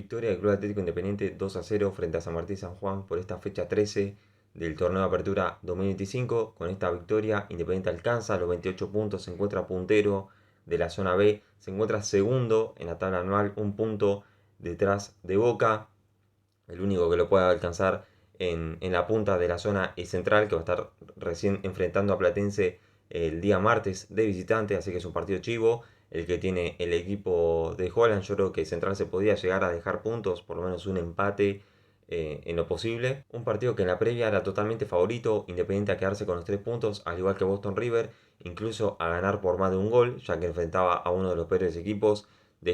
Victoria del Club Atlético Independiente 2-0 frente a San Martín San Juan por esta fecha 13 del torneo de apertura 2025. Con esta victoria, Independiente alcanza los 28 puntos, se encuentra puntero de la zona B, se encuentra segundo en la tabla anual, un punto detrás de Boca. El único que lo puede alcanzar en la punta de la zona es Central, que va a estar recién enfrentando a Platense el día martes de visitante, así que es un partido chivo. El que tiene el equipo de Holland, yo creo que Central se podía llegar a dejar puntos, por lo menos un empate en lo posible. Un partido que en la previa era totalmente favorito, Independiente a quedarse con los 3 puntos, al igual que Boston River, incluso a ganar por más de un gol, ya que enfrentaba a uno de los peores equipos de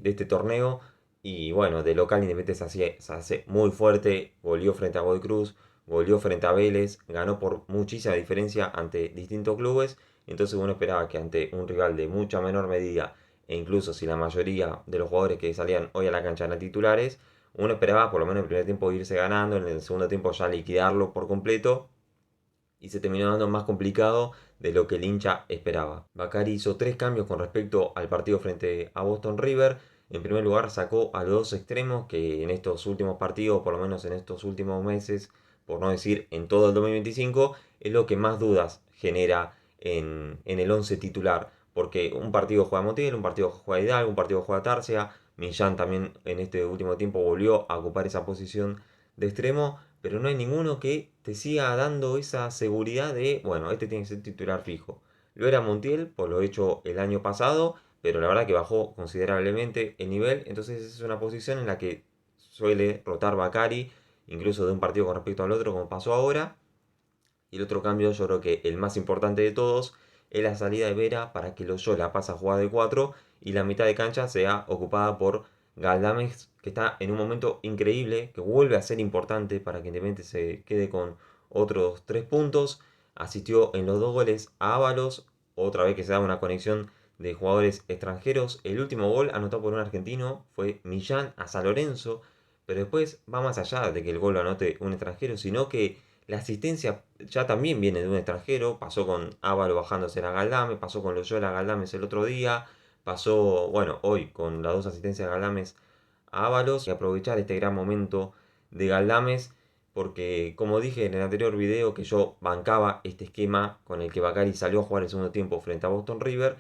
este torneo. Y bueno, de local Independiente se hace muy fuerte, goleó frente a Godoy Cruz, goleó frente a Vélez, ganó por muchísima diferencia ante distintos clubes. Entonces uno esperaba que ante un rival de mucha menor medida, e incluso si la mayoría de los jugadores que salían hoy a la cancha eran titulares, uno esperaba por lo menos en el primer tiempo irse ganando, en el segundo tiempo ya liquidarlo por completo, y se terminó dando más complicado de lo que el hincha esperaba. Bacari hizo 3 cambios con respecto al partido frente a Boston River. En primer lugar, sacó a los dos extremos que en estos últimos partidos, por lo menos en estos últimos meses, por no decir en todo el 2025, es lo que más dudas genera en el 11 titular. Porque un partido juega Montiel, un partido juega Hidalgo, un partido juega Tarcia. Millán también en este último tiempo volvió a ocupar esa posición de extremo, pero no hay ninguno que te siga dando esa seguridad de, bueno, este tiene que ser titular fijo. Lo era Montiel por lo hecho el año pasado, pero la verdad que bajó considerablemente el nivel, entonces es una posición en la que suele rotar Bacari, incluso de un partido con respecto al otro, como pasó ahora. Y el otro cambio, yo creo que el más importante de todos, es la salida de Vera para que Loyola pase a jugar de 4 y la mitad de cancha sea ocupada por Galdames, que está en un momento increíble, que vuelve a ser importante para que Independiente se quede con otros 3 puntos. Asistió en los 2 goles a Ábalos, otra vez que se da una conexión de jugadores extranjeros. El último gol anotado por un argentino fue Millán a San Lorenzo, pero después va más allá de que el gol lo anote un extranjero, sino que la asistencia ya también viene de un extranjero. Pasó con Ávalo bajándose a Galdames, pasó con Loyola a Galdames el otro día, pasó, bueno, hoy con las 2 asistencias de Galdames a Ábalos. Y aprovechar este gran momento de Galdames, porque como dije en el anterior video que yo bancaba este esquema con el que Bacari salió a jugar el segundo tiempo frente a Boston River,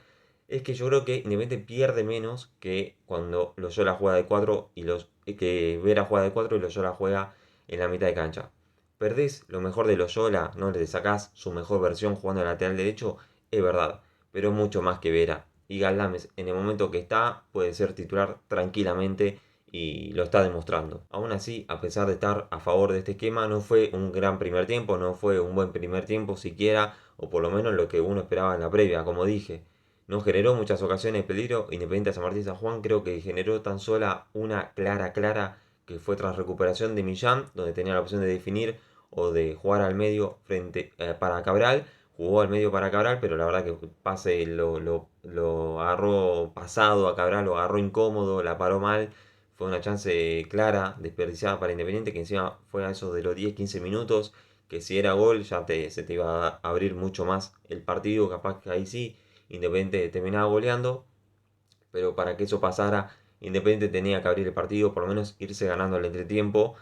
es que yo creo que Independiente pierde menos que cuando Loyola juega de 4 y que Vera juega de 4 y Loyola juega en la mitad de cancha. Perdés lo mejor de Loyola, no le sacás su mejor versión jugando de lateral derecho, es verdad, pero es mucho más que Vera. Y Galdames, en el momento que está, puede ser titular tranquilamente y lo está demostrando. Aún así, a pesar de estar a favor de este esquema, no fue un gran primer tiempo, no fue un buen primer tiempo siquiera, o por lo menos lo que uno esperaba en la previa, como dije. No generó muchas ocasiones de peligro. Independiente de San Martín San Juan creo que generó tan sola una clara que fue tras recuperación de Millán, donde tenía la opción de definir o de jugar al medio frente para Cabral. Jugó al medio para Cabral, pero la verdad que pase lo agarró pasado a Cabral, lo agarró incómodo, la paró mal. Fue una chance clara, desperdiciada para Independiente, que encima fue a eso de los 10-15 minutos, que si era gol ya se te iba a abrir mucho más el partido, capaz que ahí sí, Independiente terminaba goleando, pero para que eso pasara, Independiente tenía que abrir el partido, por lo menos irse ganando al entretiempo,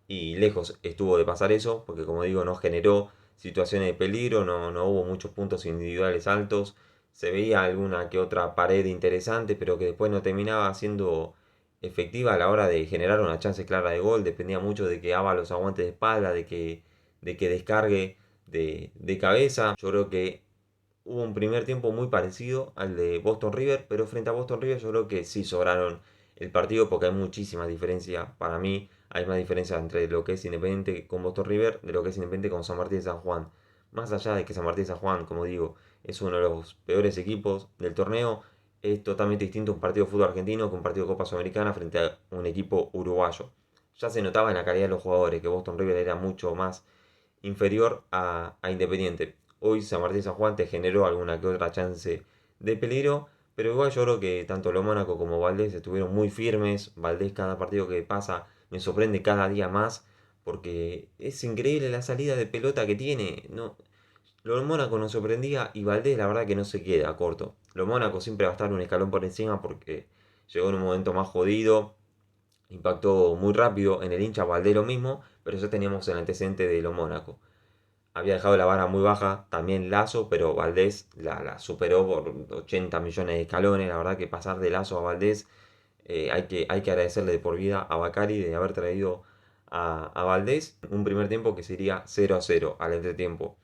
y lejos estuvo de pasar eso, porque como digo, no generó situaciones de peligro, no hubo muchos puntos individuales altos, se veía alguna que otra pared interesante, pero que después no terminaba siendo efectiva a la hora de generar una chance clara de gol, dependía mucho de que Ábalos aguante de espalda, de que descargue de cabeza. Yo creo que hubo un primer tiempo muy parecido al de Boston River, pero frente a Boston River yo creo que sí sobraron el partido porque hay muchísima diferencia. Para mí hay más diferencia entre lo que es Independiente con Boston River de lo que es Independiente con San Martín de San Juan. Más allá de que San Martín de San Juan, como digo, es uno de los peores equipos del torneo, es totalmente distinto un partido de fútbol argentino que un partido de Copa Sudamericana frente a un equipo uruguayo. Ya se notaba en la calidad de los jugadores que Boston River era mucho más inferior a Independiente. Hoy San Martín San Juan te generó alguna que otra chance de peligro, pero igual yo creo que tanto lo Mónaco como Valdés estuvieron muy firmes. Valdés cada partido que pasa me sorprende cada día más porque es increíble la salida de pelota que tiene. No, lo Mónaco nos sorprendía y Valdés la verdad que no se queda corto. Lo Mónaco siempre va a estar un escalón por encima porque llegó en un momento más jodido, impactó muy rápido en el hincha, Valdés lo mismo, pero ya teníamos el antecedente de lo Mónaco. Había dejado la vara muy baja también Lazo, pero Valdés la superó por 80 millones de escalones. La verdad que pasar de Lazo a Valdés, hay que agradecerle de por vida a Bacari de haber traído a Valdés un primer tiempo que sería 0-0 al entretiempo.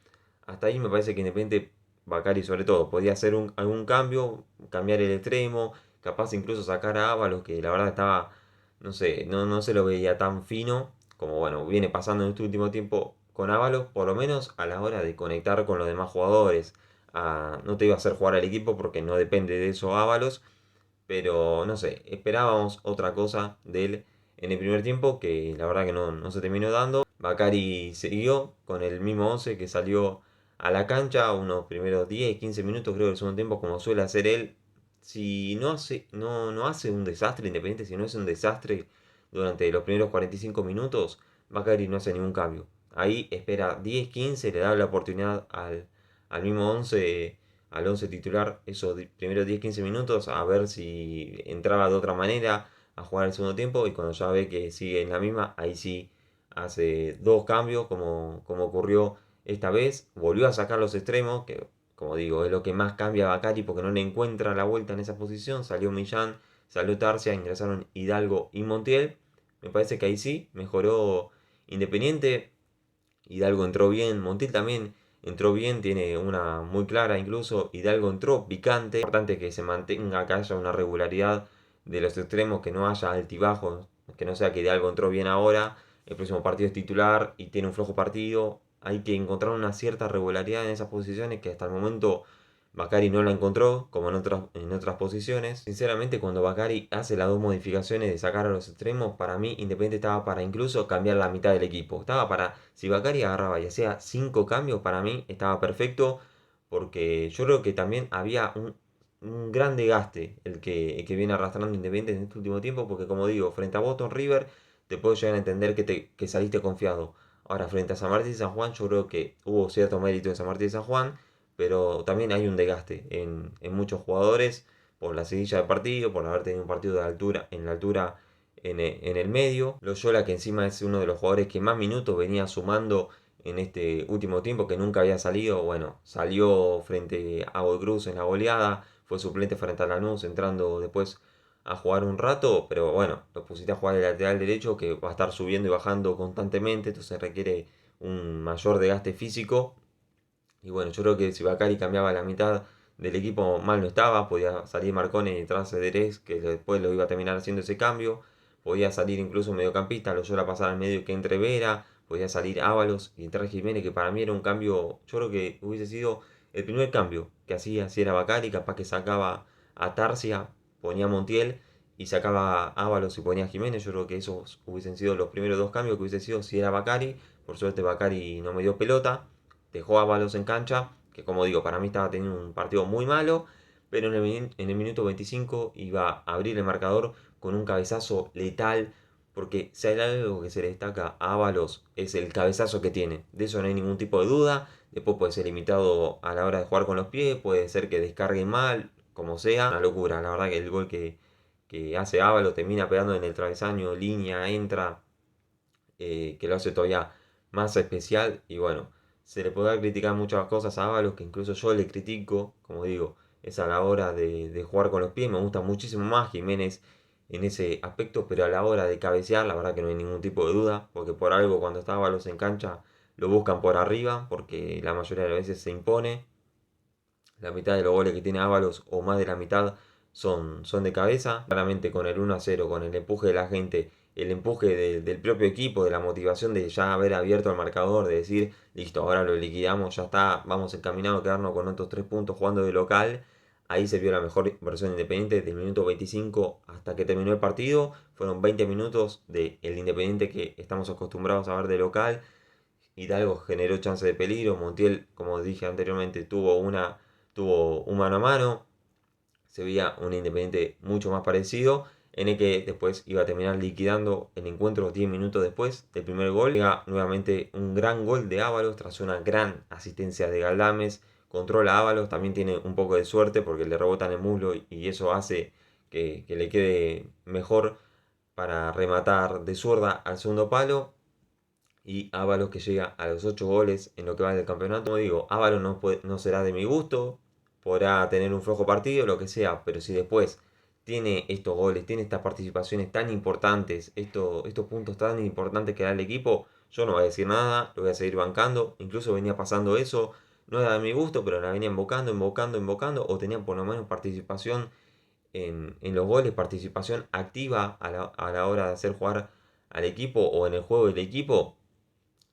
Hasta ahí me parece que Independiente, Bacari sobre todo, podía hacer algún cambio, cambiar el extremo, capaz incluso sacar a Ábalos, que la verdad estaba, no sé, no se lo veía tan fino como bueno, viene pasando en este último tiempo con Ábalos, por lo menos a la hora de conectar con los demás jugadores. No te iba a hacer jugar al equipo porque no depende de eso Ábalos, pero no sé, esperábamos otra cosa de él en el primer tiempo que la verdad que no se terminó dando. Bacari siguió con el mismo 11 que salió a la cancha unos primeros 10, 15 minutos creo del segundo tiempo como suele hacer él. Si no hace un desastre Independiente, si no es un desastre durante los primeros 45 minutos, Bacari no hace ningún cambio. Ahí espera 10, 15, le da la oportunidad al mismo 11, al 11 titular esos primeros 10-15 minutos a ver si entraba de otra manera a jugar el segundo tiempo y cuando ya ve que sigue en la misma, ahí sí hace dos cambios como ocurrió esta vez, volvió a sacar los extremos, que como digo es lo que más cambia a Bacari porque no le encuentra la vuelta en esa posición, salió Millán, salió Tarcia, ingresaron Hidalgo y Montiel, me parece que ahí sí mejoró Independiente, Hidalgo entró bien, Montiel también entró bien, tiene una muy clara incluso, Hidalgo entró picante, es importante que se mantenga, que haya una regularidad de los extremos, que no haya altibajos, que no sea que Hidalgo entró bien ahora, el próximo partido es titular y tiene un flojo partido, hay que encontrar una cierta regularidad en esas posiciones que hasta el momento Bacari no la encontró, como en otras posiciones. Sinceramente, cuando Bacari hace las dos modificaciones de sacar a los extremos, para mí Independiente estaba para incluso cambiar la mitad del equipo. Estaba para, si Bacari agarraba y hacía 5 cambios, para mí estaba perfecto, porque yo creo que también había un gran desgaste el que viene arrastrando Independiente en este último tiempo, porque como digo, frente a Boston River, te puedo llegar a entender que saliste confiado. Ahora, frente a San Martín y San Juan, yo creo que hubo cierto mérito en San Martín y San Juan, pero también hay un desgaste en muchos jugadores por la seguilla de partido, por haber tenido un partido de altura, en la altura en el medio. Loyola, que encima es uno de los jugadores que más minutos venía sumando en este último tiempo, que nunca había salido, bueno, salió frente a Godoy Cruz en la goleada, fue suplente frente a Lanús, entrando después a jugar un rato, pero bueno, lo pusiste a jugar el lateral derecho que va a estar subiendo y bajando constantemente, entonces requiere un mayor desgaste físico. Y bueno, yo creo que si Bacari cambiaba la mitad del equipo mal no estaba, podía salir Marcone y entrarse Derez, que después lo iba a terminar haciendo ese cambio, podía salir incluso un mediocampista, Loyola pasar al medio que entre Vera, podía salir Ábalos y entrar Jiménez, que para mí era un cambio, yo creo que hubiese sido el primer cambio que hacía si era Bacari, capaz que sacaba a Tarcia, ponía a Montiel y sacaba a Ábalos y ponía a Jiménez, yo creo que esos hubiesen sido los primeros dos cambios que hubiese sido si era Bacari, por suerte Bacari no me dio pelota, dejó a Balos en cancha, que como digo, para mí estaba teniendo un partido muy malo, pero en el minuto 25 iba a abrir el marcador con un cabezazo letal, porque si hay algo que se le destaca a Ábalos es el cabezazo que tiene, de eso no hay ningún tipo de duda, después puede ser limitado a la hora de jugar con los pies, puede ser que descargue mal, como sea, una locura, la verdad que el gol que hace Ábalos termina pegando en el travesaño, línea, entra, que lo hace todavía más especial. Y bueno, se le podrá criticar muchas cosas a Ábalos, que incluso yo le critico, como digo, es a la hora de jugar con los pies. Me gusta muchísimo más Jiménez en ese aspecto, pero a la hora de cabecear, la verdad que no hay ningún tipo de duda, porque por algo cuando está Ábalos en cancha lo buscan por arriba, porque la mayoría de las veces se impone. La mitad de los goles que tiene Ábalos, o más de la mitad, son de cabeza. Claramente con el 1-0, con el empuje de la gente, el empuje del propio equipo, de la motivación de ya haber abierto el marcador, de decir, listo, ahora lo liquidamos, ya está, vamos encaminados a quedarnos con otros 3 puntos jugando de local. Ahí se vio la mejor versión Independiente del minuto 25 hasta que terminó el partido. Fueron 20 minutos del Independiente que estamos acostumbrados a ver de local. Hidalgo generó chance de peligro. Montiel, como dije anteriormente, tuvo un mano a mano. Se veía un Independiente mucho más parecido, en el que después iba a terminar liquidando el encuentro 10 minutos después del primer gol. Llega nuevamente un gran gol de Ábalos tras una gran asistencia de Galdames. Controla a Ábalos, también tiene un poco de suerte porque le rebota en el muslo y eso hace que le quede mejor para rematar de zurda al segundo palo. Y Ábalos que llega a los 8 goles en lo que va del campeonato. Como digo, Ábalos no será de mi gusto, podrá tener un flojo partido, lo que sea, pero si después tiene estos goles, tiene estas participaciones tan importantes, estos puntos tan importantes que da el equipo, yo no voy a decir nada, lo voy a seguir bancando. Incluso venía pasando eso, no era de mi gusto, pero la venía invocando, o tenían por lo menos participación en los goles, participación activa a la hora de hacer jugar al equipo o en el juego del equipo.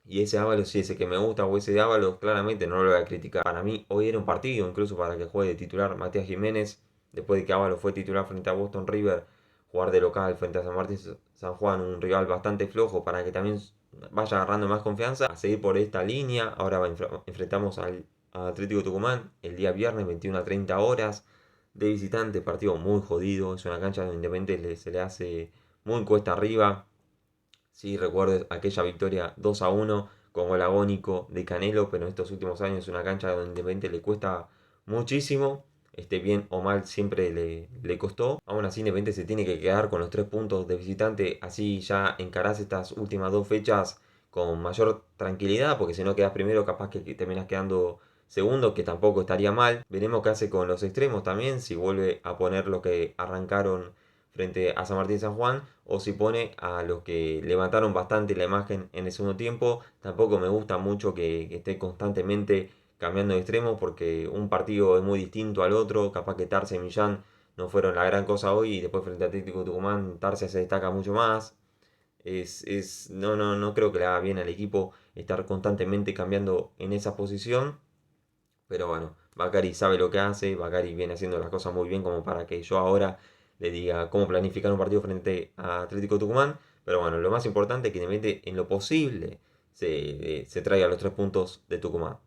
Y ese Ábalos, sí, ese que me gusta, o ese de Ábalos, claramente no lo voy a criticar. Para mí, hoy era un partido, incluso para que juegue de titular Matías Jiménez, después de que Ábalos fue titular frente a Boston River, jugar de local frente a San Martín San Juan, un rival bastante flojo, para que también vaya agarrando más confianza, a seguir por esta línea. Ahora enfrentamos al Atlético Tucumán el día viernes, 21 a 30 horas, de visitante, partido muy jodido, es una cancha donde Independiente se le hace muy cuesta arriba. Sí, recuerdo aquella victoria 2-1 con gol agónico de Canelo, pero en estos últimos años es una cancha donde Independiente le cuesta muchísimo. Esté bien o mal, siempre le costó. Aún así, Independiente se tiene que quedar con los 3 puntos de visitante. Así ya encarás estas últimas 2 fechas con mayor tranquilidad, porque si no quedas primero, capaz que terminas quedando segundo, que tampoco estaría mal. Veremos qué hace con los extremos también, si vuelve a poner lo que arrancaron frente a San Martín San Juan, o si pone a los que levantaron bastante la imagen en el segundo tiempo. Tampoco me gusta mucho que esté constantemente cambiando de extremo, porque un partido es muy distinto al otro. Capaz que Tarce y Millán no fueron la gran cosa hoy, y después frente a Atlético Tucumán Tarce se destaca mucho más. No creo que le haga bien al equipo estar constantemente cambiando en esa posición. Pero bueno, Bacari sabe lo que hace, Bacari viene haciendo las cosas muy bien como para que yo ahora le diga cómo planificar un partido frente a Atlético Tucumán. Pero bueno, lo más importante es que Independiente en lo posible se traiga los 3 puntos de Tucumán.